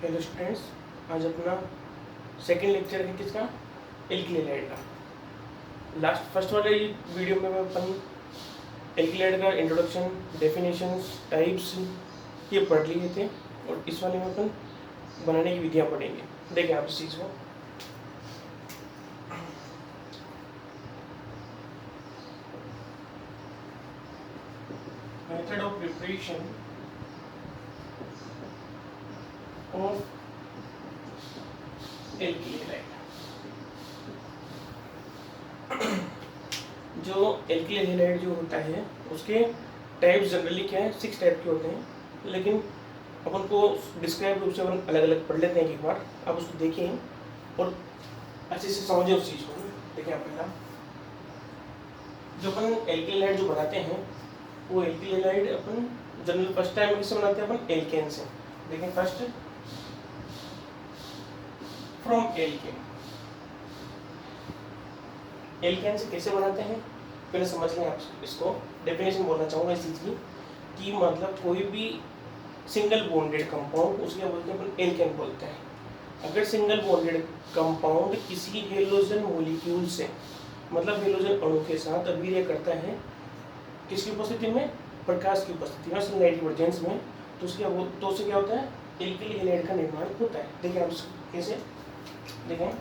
Hello students, आज अपना second lecture है किसका, एल्किल हैलाइड का। फर्स्ट वाले वीडियो में अपन एल्किल हैलाइड का इंट्रोडक्शन, डेफिनेशंस, टाइप्स ये पढ़ लिए थे और इस वाले में अपन बनाने की विधियाँ पढ़ेंगे। देखें आप इस चीज़ को। Method of preparation of alkyl halide. जो एल्किल हैलाइड जो होता है उसके टाइप्स जनरली क्या है, 6 टाइप के होते हैं, लेकिन अपन को डिस्क्राइब रूप से अपन अलग अलग पढ़ लेते हैं एक बार। आप उसको देखें और अच्छे से समझें उस चीज़ को। देखें आप पहला जो अपन एल्किल हैलाइड जो बनाते हैं वो एल्किल हैलाइड अपन जनरल फर्स्ट टाइम किससे बनाते हैं, अपन एल्केन से। देखें फर्स्ट फ्रॉम एल्केन। एल्केन से कैसे बनाते हैं पहले समझ लें आप इसको। डेफिनेशन बोलना चाहूँगा इस चीज़ की कि मतलब कोई भी सिंगल बॉन्डेड कंपाउंड उसके बोलते हैं अपन एल्केन बोलते हैं। अगर सिंगल बॉन्डेड कंपाउंड किसी हेलोजन मॉलिक्यूल से मतलब हेलोजन अणु के साथ अभिक्रिया करता है किसकी उपस्थिति में, प्रकाश की उपस्थिति में, सनलाइट की प्रेजेंस में, तो उससे क्या होता है, एल्किल हैलाइड का निर्माण होता है। देखिए आप कैसे, देखें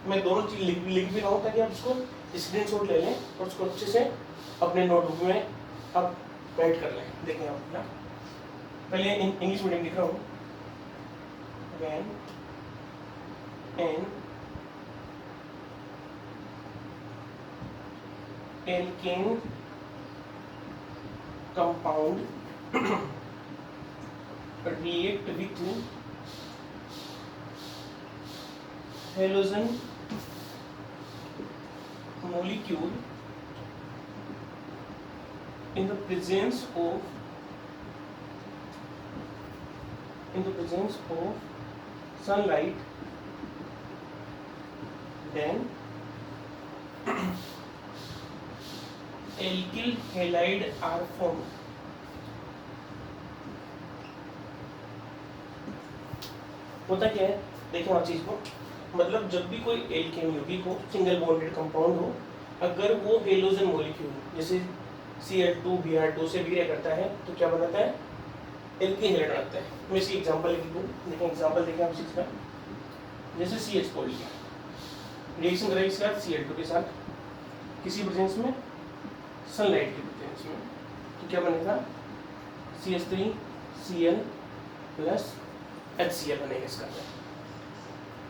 मैं दोनों चीज लिख भी रहा हूँ ताकि आप उसको स्क्रीनशॉट ले लें और उसको अच्छे से अपने नोटबुक में आप राइट कर लें। देखें आप ना, पहले इंग्लिश मीडियम लिख रहा हूँ। When an alkene compound react with halogen molecule in the presence of sunlight, then alkyl halide are formed। होता क्या है, देखो आप चीज को, मतलब जब भी कोई एल्केन यौगिक हो, सिंगल बॉन्डेड कंपाउंड हो, अगर वो हेलोजन मॉलिक्यूल जैसे Cl2Br2 से अभिक्रिया करता है तो क्या बनाता है, एल्किल हैलाइड बनाता है। मैं इसकी एग्जांपल लिख दूं। देखो एग्जांपल देखें आप इसका, जैसे CH4 लिया, रिएक्शन करेगा इसके साथ Cl2 के साथ किसी प्रेजेंस में, सनलाइट की प्रेजेंस में, तो क्या बनेगा, CH3Cl प्लस HCl बनेगा इसका।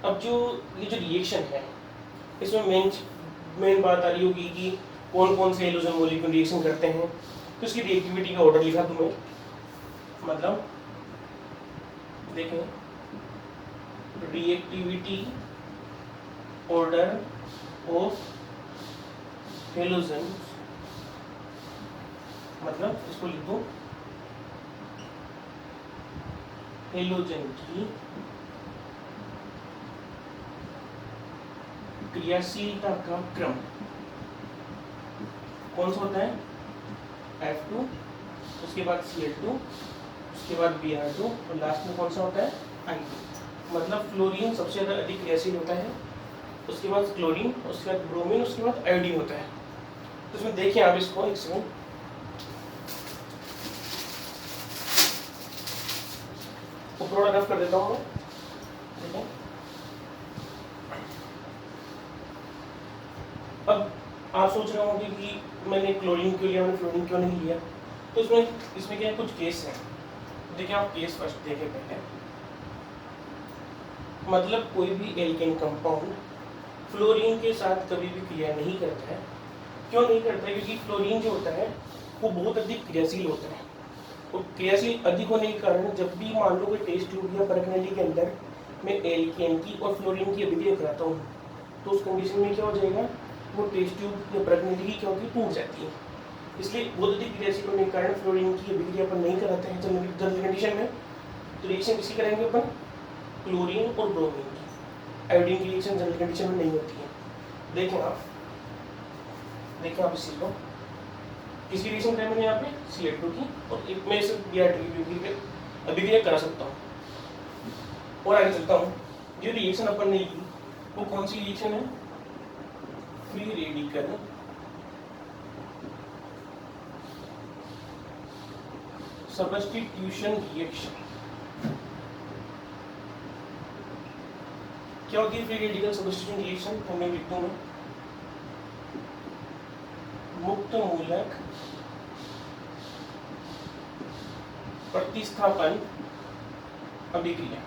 अब जो ये जो रिएक्शन है इसमें मेन बात आ रही होगी कि कौन कौन से हेलोजन मॉलिक्यूल रिएक्शन करते हैं, तो इसकी रिएक्टिविटी का ऑर्डर लिखा तुम्हें, मतलब देखें रिएक्टिविटी ऑर्डर ऑफ हेलोजन, मतलब इसको लिख दो हेलोजन की क्रियाशीलता का क्रम कौन सा होता है, F2, उसके बाद Cl2, उसके बाद Br2 और लास्ट में कौन सा होता है, I2। मतलब फ्लोरीन सबसे ज़्यादा अधिक क्रियाशील होता है, उसके बाद क्लोरीन, उसके बाद ब्रोमीन, उसके बाद आयोडीन होता है। तो इसमें देखिए आप इसको एक सेकंड, ऊपर रफ कर देता हूँ मैं। देखो अब आप सोच रहे होंगे कि मैंने क्लोरीन क्यों लिया, मैंने फ्लोरीन क्यों नहीं लिया, तो इसमें क्या है, कुछ केस हैं। देखिए आप केस फर्स्ट देखें पहले, मतलब कोई भी एल्केन कंपाउंड फ्लोरीन के साथ कभी भी क्रिया नहीं करता है। क्यों नहीं करता है, क्योंकि फ्लोरीन जो होता है वो बहुत अधिक क्रियाशील होता है, और क्रियाशील अधिक होने के कारण जब भी मान लो कोई टेस्ट ट्यूब या परखनली के अंदर मैं एल्केन की और फ्लोरीन की अभिक्रिया कराता हूँ, तो उस कंडीशन में क्या हो जाएगा, वो टेस्ट ट्यूब या परखनली की क्या होगी, टूट जाती है। इसलिए बहुत अधिक क्रियाशील होने के कारण फ्लोरीन की अभिक्रिया अपन नहीं कराते हैं जनरल कंडीशन में। तो रिएक्शन किसी करेंगे अपन, क्लोरीन और ब्रोमीन की। आयोडीन की रिएक्शन जनरल कंडीशन में नहीं होती है। देखें आप इस चीज़ को, किसकी रिएक्शन करें मैंने यहाँ पे, Cl2 की, और एक मैं इसे Br2 की अभिक्रिया करा सकता हूँ। और आगे चलता हूँ। जो रिएक्शन अपन ने ली वो कौन सी रिएक्शन है? Free radical substitution reaction. क्या होती है फ्री रेडिकल सब्स्टिट्यूशन रिएक्शन? तो मैं लिखता हूँ मुक्त मूलक प्रतिस्थापन अभिक्रिया।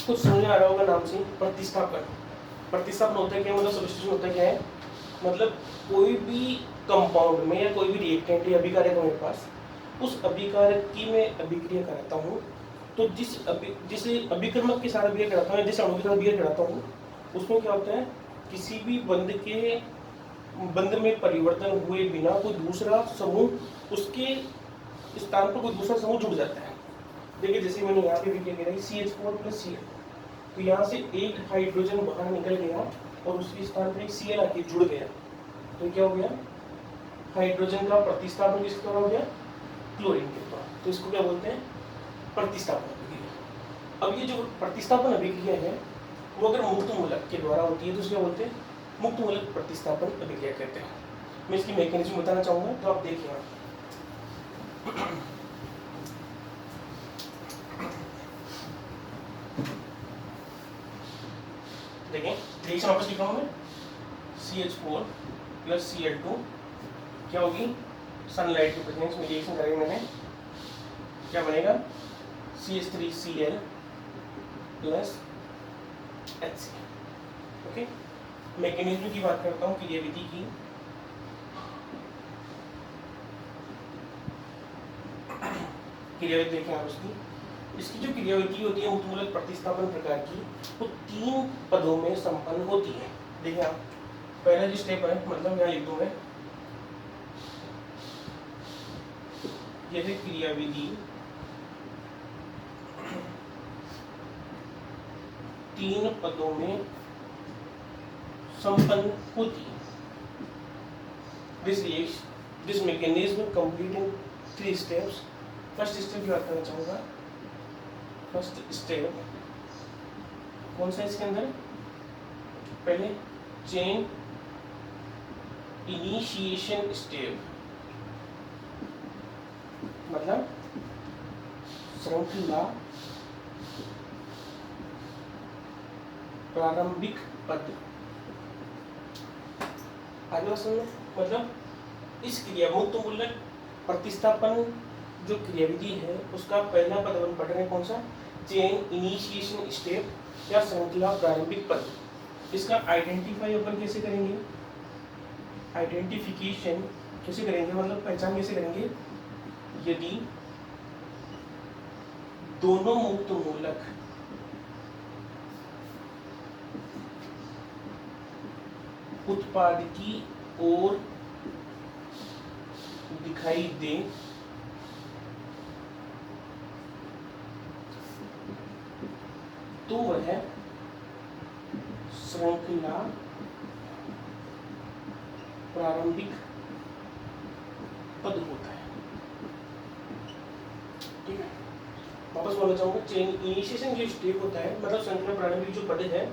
कुछ समझ आ रहा होगा नाम से, प्रतिस्थापन। प्रतिस्थापन होता है क्या? मतलब सब्स्टिट्यूशन होता है क्या है? मतलब कोई भी कंपाउंड में या कोई भी रिएक्टेंट या अभिकारक है मेरे पास, उस अभिकारक की मैं अभिक्रिया कराता हूँ, तो जिस अभिक्रमक के साथ अभिक्रिया कराता हूँ, जिस अणु के साथ अभिक्रिया कराता हूँ, उसमें क्या होता है? किसी भी बंध में परिवर्तन हुए बिना कोई दूसरा समूह उसके स्थान पर कोई दूसरा समूह जुड़ जाता है। देखिए जैसे मैंने यहाँ पे अभिक्रिया करी CH4+Cl, तो यहाँ से एक हाइड्रोजन बाहर निकल गया और उसके स्थान पर एक Cl आके जुड़ गया, तो क्या हो गया? हाइड्रोजन का प्रतिस्थापन किसके द्वारा हो गया? क्लोरीन के द्वारा। तो इसको क्या बोलते हैं? प्रतिस्थापन अभिक्रिया। अब ये जो प्रतिस्थापन अभिक्रिया है वो अगर मुक्त मूलक के द्वारा होती है तो उसको बोलते हैं मुक्त मूलक प्रतिस्थापन अभिक्रिया कहते हैं। मैं इसकी मैकेनिज्म बताना चाहूंगा, तो आप देखिए। देखें रिएक्शन वापस लिखा हूं मैं, CH4+Cl2 क्या होगी? सनलाइट के प्रेजेंस में रिएक्शन करेंगे मैंने, क्या बनेगा? CH3Cl plus HCl। Okay, mechanism की बात करता हूँ, क्रियाविधि की। क्रियाविधि देखें आप इसकी जो क्रियाविधि होती है मुक्त मूलक प्रतिस्थापन प्रकार की, वो 3 पदों में संपन्न होती है। देखिए आप, पहला जो स्टेप है, मतलब यहाँ लिख दूं मैं, यह है क्रियाविधि 3 पदों में संपन्न होती है। This mechanism complete in 3 steps. First step की बात करना चाहूंगा। फर्स्ट स्टेप कौन सा इसके अंदर? पहले चेन इनिशिएशन स्टेप, मतलब श्रृंखला प्रारंभिक पद। आगे समझो, मतलब इस क्रिया मुक्त मूलक प्रतिस्थापन जो क्रियाविधि है उसका पहला पद अपन पढ़ रहे हैं, कौन सा? चेन इनिशिएशन स्टेप या श्रृंखला प्रारंभिक पद। इसका आइडेंटिफाई अपन कैसे करेंगे? आइडेंटिफिकेशन कैसे करेंगे, मतलब पहचान कैसे करेंगे? यदि दोनों मुक्त मूलक उत्पाद की ओर दिखाई दे तो वह श्रृंखला प्रारंभिक पद होता है। ठीक है, वापस बोलना चाहूंगा, चेन इनिशिएशन जो स्टेप होता है, मतलब श्रृंखला प्रारंभिक जो पद है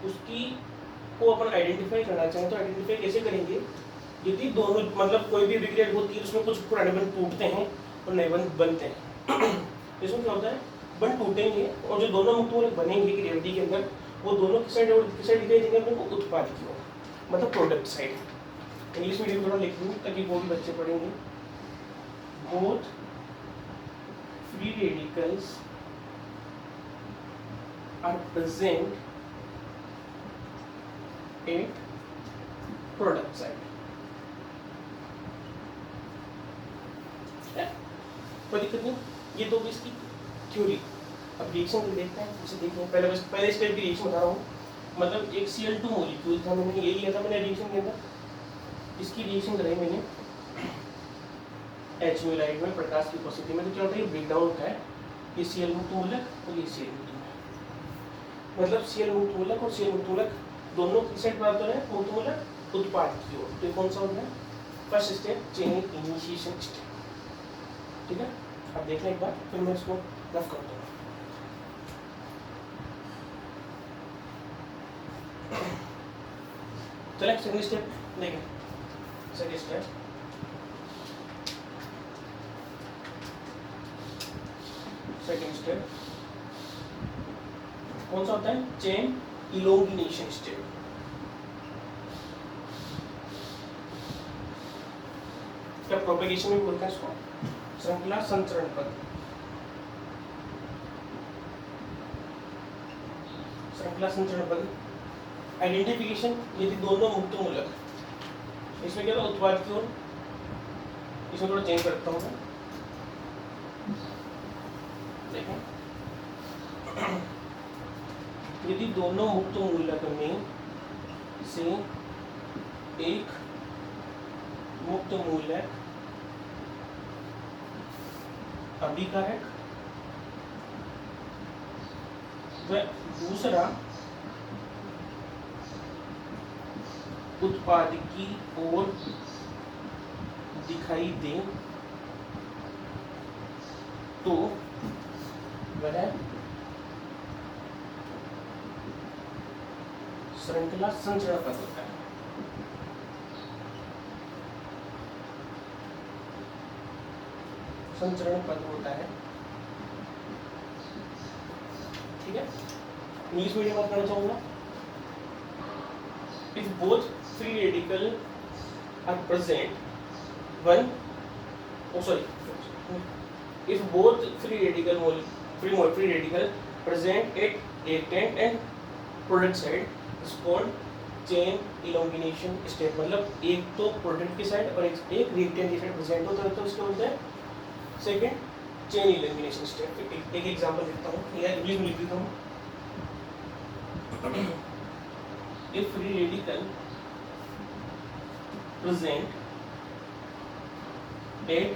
उसकी को अपन आइडेंटिफाई करना चाहें तो आइडेंटिफाई कैसे करेंगे? यदि दोनों, मतलब कोई भी अभिक्रिया होती है उसमें कुछ पुराने बंध टूटते हैं और नए बंध बनते हैं। इसमें क्या होता है? बंध टूटेंगे और जो दोनों मुक्त मूलक बनेंगे क्रियाविधि के अंदर, वो दोनों किस साइड दिखाई देंगे अपने को? उत्पाद की ओर, मतलब प्रोडक्ट साइड। इंग्लिश मीडियम थोड़ा लिख लूँ ताकि वो भी बच्चे पढ़ेंगे। Both free radicals are present at product side. कोई दिक्कत नहीं, ये तो इसकी थ्योरी। अब रिएक्शन को देखते हैं, इसे देखते हैं। पहले स्टेप की रिएक्शन बता रहा हूँ, मतलब एक Cl2 मॉलिक्यूल था, मैंने ये लिया था मैंने रिएक्शन के अंदर, इसकी रिएक्शन कराई मैंने HMO लाइट में प्रकाश की उपस्थिति में। तो क्या होता है? ये ब्रेकडाउन होता है, ये Cl मुक्त मूलक और ये Cl मुक्त मूलक, मतलब Cl मुक्त मूलक और Cl मुक्त मूलक दोनों किस साइड प्राप्त हो रहे हैं? मुक्त मूलक उत्पाद की ओर। तो कौन सा होता है? First step chain initiation step. ठीक है, आप देख लें एक बार, फिर मैं इसको रफ कर दूँगा। चलिए सेकंड स्टेप देखें। सेकंड स्टेप, सेकंड स्टेप कौन सा होता है? Chain elongation step. क्या प्रोपेगेशन में बोलते हैं इसको? श्रृंखला संचरण पद। श्रृंखला संचरण पद। आइडेंटिफिकेशन, यदि दोनों मुक्त मूलक, इसमें क्या होगा? उत्पाद की ओर, इसमें थोड़ा चेंज करता हूँ मैं, देखें। यदि दोनों मुक्त मूलक में से एक मुक्त मूलक अभिकारक व दूसरा उत्पाद की ओर दिखाई दे तो वह श्रृंखला संचरण पद होता है। संचरण पद होता है, ठीक है। इंग्लिश मीडियम बात करना चाहूंगा। If both free radical are present one, if both free radical present at reactant and product side is called chain elongation step। मतलब एक तो प्रोडक्ट की साइड और एक रिएक्टेंट की साइड प्रेजेंट होता है तो उसको बोलते हैं सेकंड चेन इलोंगिनेशन स्टेप। एक एग्जांपल देता हूँ या इंग्लिश में लिख देता हूँ। if free radical present at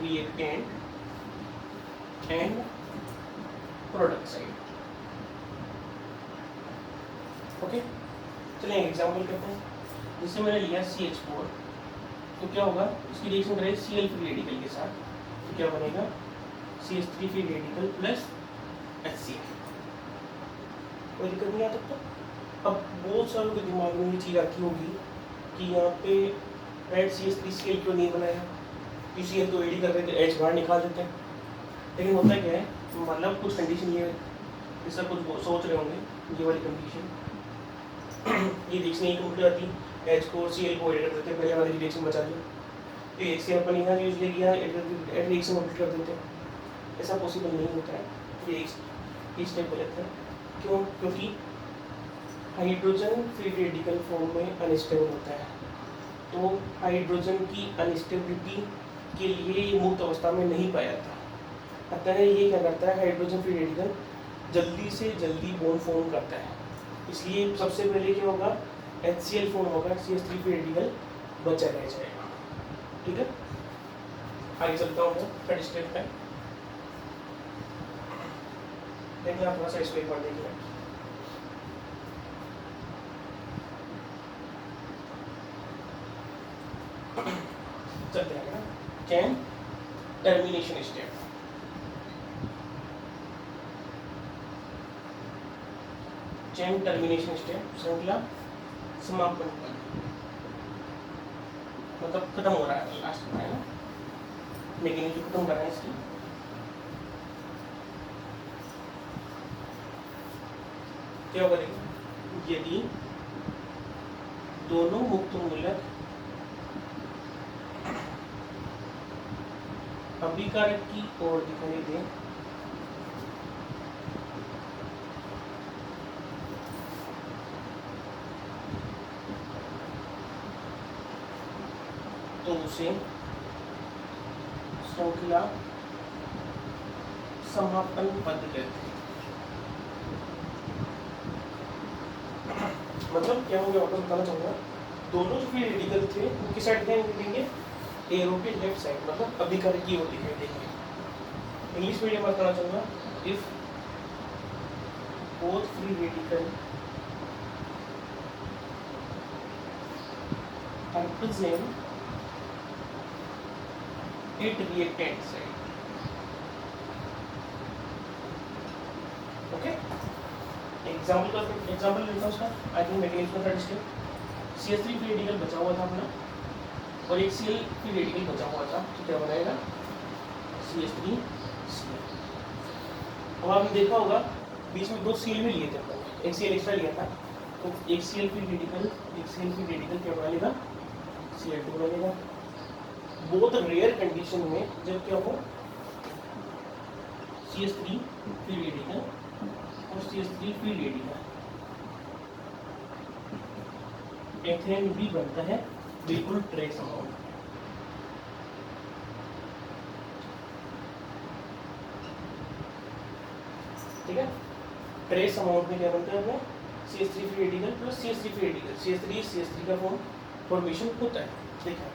reactant and product side, okay. चलिए एग्जांपल करते हैं। जैसे मैंने लिया CH4, तो क्या होगा? इसकी रिएक्शन करें Cl फ्री रेडिकल के साथ, तो क्या बनेगा? CH3 free radical plus HCl। कोई दिक्कत नहीं आ सकता। अब बहुत सारे के दिमाग में ये चीज़ आती होगी कि यहाँ पे रेड CH3Cl क्यों नहीं बनाया, PCl तो एडी कर रहे थे, H बाहर निकाल देते हैं। लेकिन होता क्या है, मतलब कुछ कंडीशन ये ऐसा कुछ सोच रहे होंगे, ये वाली कंडीशन ये रिएक्शन नहीं कंप्लीट आती, H को Cl को एड कर देते हैं, पहले वाली रिएक्शन बचा दी, तो एक से अपन यहाँ यूज ले किया एड रिएक्शन कंप्लीट कर देते हैं। ऐसा पॉसिबल नहीं होता है, ये स्टेप गलत है। क्यों? क्योंकि हाइड्रोजन फ्री रेडिकल फॉर्म में अनस्टेबल होता है, तो हाइड्रोजन की अनस्टेबिलिटी के लिए ये मुक्त अवस्था में नहीं पाया जाता। अतः ये क्या करता है, हाइड्रोजन फ्री रेडिकल जल्दी से जल्दी बॉन्ड फॉर्म करता है। इसलिए सबसे पहले क्या होगा? HCl फॉर्म होगा, CH3 फ्री रेडिकल बचा रह जाएगा, ठीक है। आगे चलता हूँ थर्ड स्टेप पे। देखिए आप थोड़ा सा इसको एक बार देखिए। चलते हैं ना, chain termination step. Chain termination step, श्रृंखला समापन पद, मतलब खत्म हो रहा है लास्ट में, है ना। लेकिन जो खत्म कर रहे हैं इसकी क्या होगा? देखिए, यदि दोनों मुक्त मूलक अभिकारक की ओर दिखाई दे तो उसे श्रृंखला समापन पद कहते हैं। मतलब क्या हो गया, वापस बताना चाहूंगा। दोनों जो फ्री रेडिकल थे उनकी साइड क्या देंगे? एरो के लेफ्ट साइड, मतलब अभिकारक की ओर दिखाई देंगे। इंग्लिश मीडियम में बताना चाहूंगा। If both free radical are present it reactant side. Okay, example लेता हूँ उसका। आई थिंक मैकेनिज्म का स्टेप CH3 फ्री रेडिकल बचा हुआ था अपना और एक Cl फ्री रेडिकल बचा हुआ था, तो क्या बनाएगा CH3 Cl। अब आपने देखा होगा बीच में 2 Cl भी लिए थे अपन, एक Cl एक्स्ट्रा लिया था, तो एक Cl फ्री रेडिकल क्या बना लेगा Cl2 बनेगा। बहुत रेयर कंडीशन में जब क्या हो CH3 फ्री रेडिकल और CH3 फ्री रेडिकल एथेन भी बनता है बिल्कुल ट्रेस अमाउंट। ठीक है, ट्रेस अमाउंट में क्या बनता है CH3 free radical plus CH3 free radical, CH3 का फॉर्मेशन होता है। देखा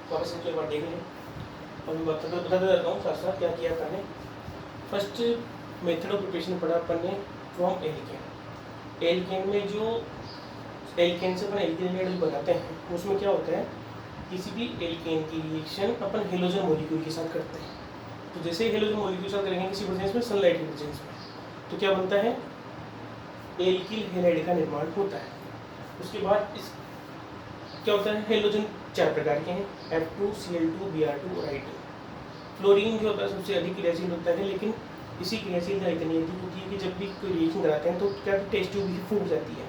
तो आप इसे एक बार देख लें और मैं बताता रहता हूँ साथ साथ क्या किया था। फर्स्ट मेथड ऑफ प्रिपरेशन पढ़ा अपन ने फ्रॉम एल्केन। एल्केन में जो एल्केन से अपन एल्केन बनाते हैं उसमें क्या होता है, किसी भी एल्केन की रिएक्शन अपन हेलोजन मॉलिक्यूल के साथ करते हैं। तो जैसे हेलोजन मॉलिक्यूल के साथ करेंगे किसी प्रेजेंस में, सनलाइट के प्रेजेंस में, तो क्या बनता है एल्किल हैलाइड का निर्माण होता है। उसके बाद इस क्या होता है, हेलोजन 4 प्रकार के हैं, F2, Cl2, Br2 और I2। फ्लोरीन जो होता है सबसे अधिक क्रियाशील होता है, लेकिन इसी क्रियाशीलता इतनी अधिक होती है कि जब भी कोई रिएक्शन कराते हैं तो क्या टेस्ट ट्यूब भी फूट जाती है।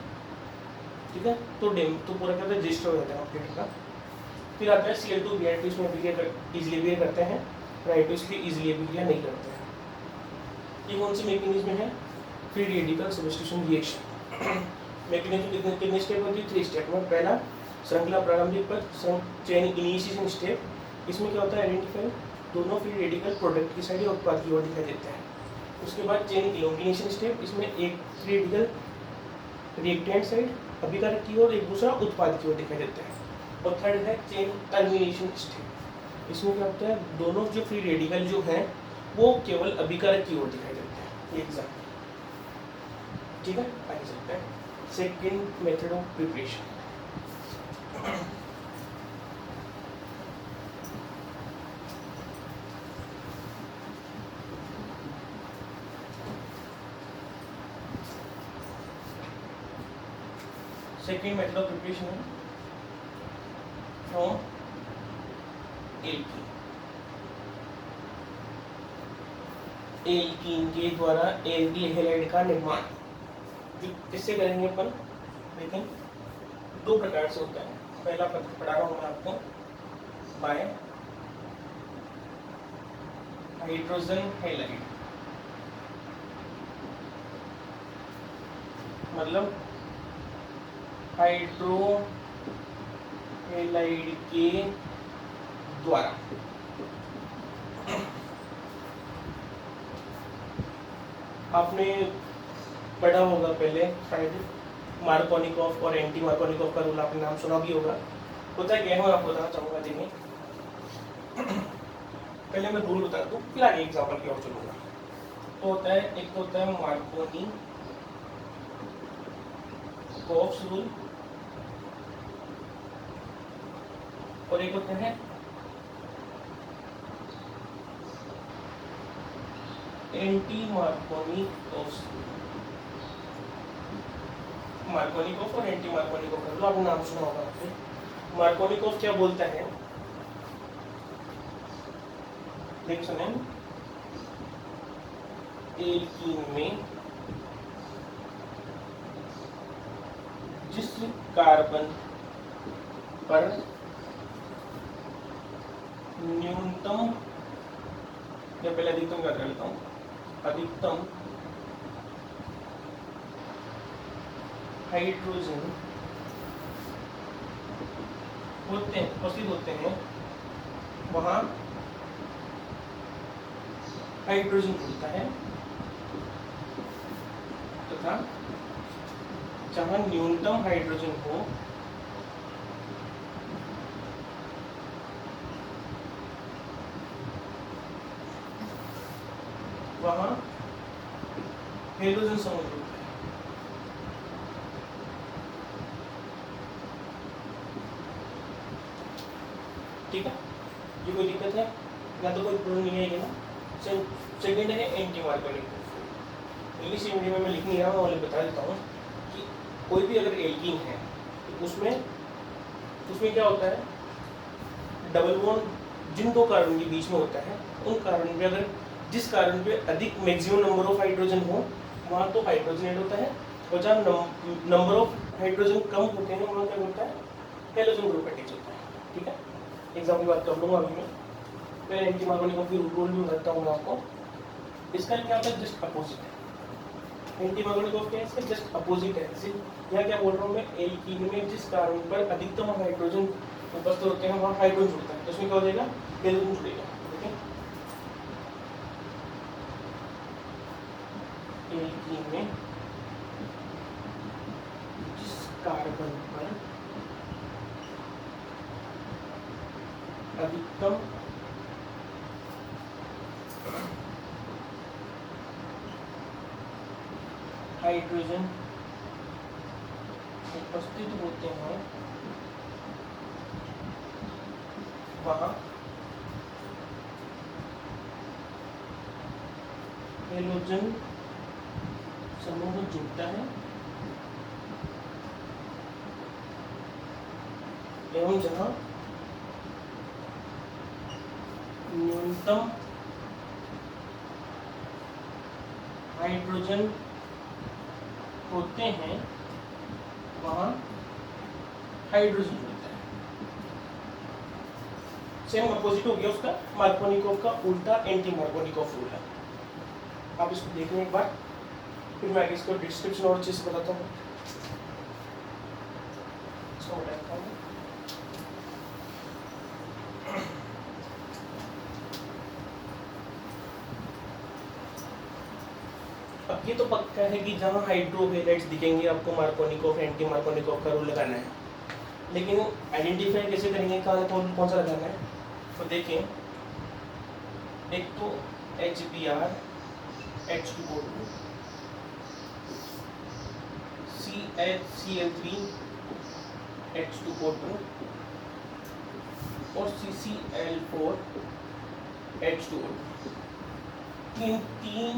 ठीक है, तो पूरा क्या होता है डिस्ट्रॉय हो जाता है ऑक्सीजन का। फिर आता है Cl2, Br2, इसमें इजिली बिहेव करते हैं, I2 इसलिए इजिली बिहेव नहीं करते हैं। ये कौन सी मैकेनिज्म है, free radical substitution reaction. Mechanism कितने स्टेप होती है, 3 स्टेप में। पहला श्रृंखला प्रारंभिक पद, चेन इनिशिएशन स्टेप। इसमें क्या होता है, आइडेंटिफाई दोनों फ्री रेडिकल प्रोडक्ट की साइड और उत्पाद की ओर दिखाई देते हैं। उसके बाद चेन इलोंगिनेशन स्टेप, इसमें एक फ्री रेडिकल रिएक्टेंट साइड अभिकारक की ओर, एक दूसरा उत्पाद की ओर दिखाई देता है। और थर्ड है चेन टर्मिनेशन स्टेप। इसमें क्या होता है, दोनों जो फ्री रेडिकल जो हैं वो केवल अभिकारक की ओर दिखाई देते हैं। ये एग्जाम्पल, ठीक है, आगे चलते हैं। Second method of preparation. Second method of preparation है फ्रॉम एल्कीन। एल्कीन के द्वारा एल्किल हैलाइड का निर्माण किससे करेंगे अपन, देखें 2 प्रकार से होता है। पहला पद पढ़ा रहा हूँ मैं आपको, बाय हाइड्रोजन हैलाइड, मतलब हाइड्रो हैलाइड के द्वारा। आपने पढ़ा होगा पहले शायद मार्कोनिकॉफ और एंटी मार्कोनिकॉफ का रूल आपने नाम सुना भी होगा। होता है क्या है, मैं आपको बताना चाहूँगा। देखिए पहले मैं रूल बता दूँ, फिर आगे एग्जाम्पल की ओर चलूँगा। तो होता है, एक तो होता है मार्कोनिकॉफ्स रूल और एक होता है एंटी मार्कोनिकॉफ्स। मार्कोनिकॉफ और एंटी मार्कोनिकॉफ का रूल आपने नाम सुना होगा आपने। मार्कोनिकॉफ क्या बोलता है, देख सुने, एल्कीन में जिस कार्बन पर न्यूनतम या पहले अधिकतम क्या कर लेता हूँ, अधिकतम हाइड्रोजन होते हैं, उपस्थित होते हैं, वहाँ हाइड्रोजन होता है, तथा जहाँ न्यूनतम हाइड्रोजन हो वहाँ हेलोजन समूह होता है। ठीक है, ये कोई दिक्कत है? या तो कोई प्रॉब्लम नहीं आएगी ना। सेकेंड है एंटी मार्कोनिक कोफ। इंग्लिश मीडियम में मैं लिख नहीं रहा हूँ, मैं बता देता हूँ कि कोई भी अगर एल्कीन है तो उसमें क्या होता है, डबल बॉन्ड जिन दो कार्बन के बीच में होता है, उन कार्बन पे अगर जिस कार्बन पे अधिक मैक्सिमम नंबर ऑफ हाइड्रोजन हो वहाँ तो हाइड्रोजन ऐड होता है, और जहाँ नंबर ऑफ हाइड्रोजन कम होते हैं वहाँ क्या होता है, हेलोजन ग्रुप अटैच होता है। ठीक है, एग्जाम्पल की बात कर लूँगा अभी मैं एंटी मार्कोनिक कोफ की रूल भी बताता हूँ आपको। इसका क्या होता है, जस्ट अपोजिट है। एंटी मार्कोनिक कोफ क्या है, इसका जस्ट अपोजिट है। यहाँ क्या बोल रहा हूँ मैं, एल्कीन में जिस कार्बन पर अधिकतम हाइड्रोजन उपस्थित होते हैं वहाँ हाइड्रोजन जुड़ता है, तो उसमें क्या हो जाएगा, हेलोजन जुड़ेगा। ठीक है, एल्कीन में जिस कार्बन पर अधिकतम हाइड्रोजन उपस्थित होते हैं वहाँ हेलोजन समूह जुड़ता है एवं जहाँ न्यूनतम हाइड्रोजन होते हैं वहाँ हाइड्रोजन जुड़ता है। सेम अपोजिट हो गया उसका, मार्कोनिकोव का उल्टा एंटी मार्कोनिकोव रूल है। आप इसको देख लें एक बार, फिर मैं आगे इसको डिस्क्रिप्शन और चीज बताता हूँ। इसको बताता हूँ। अब ये तो पक्का है कि जहाँ हाइड्रोहेलाइड्स दिखेंगे आपको मार्कोनिकोव एंटी मार्कोनिकोव का रूल लगाना है, लेकिन आइडेंटिफाई कैसे करेंगे, कहाँ कौन सा लगाना है, तो देखें। एक तो HBr H2O2 CHCl3 H2O2 और CCl4 H2O2 तीन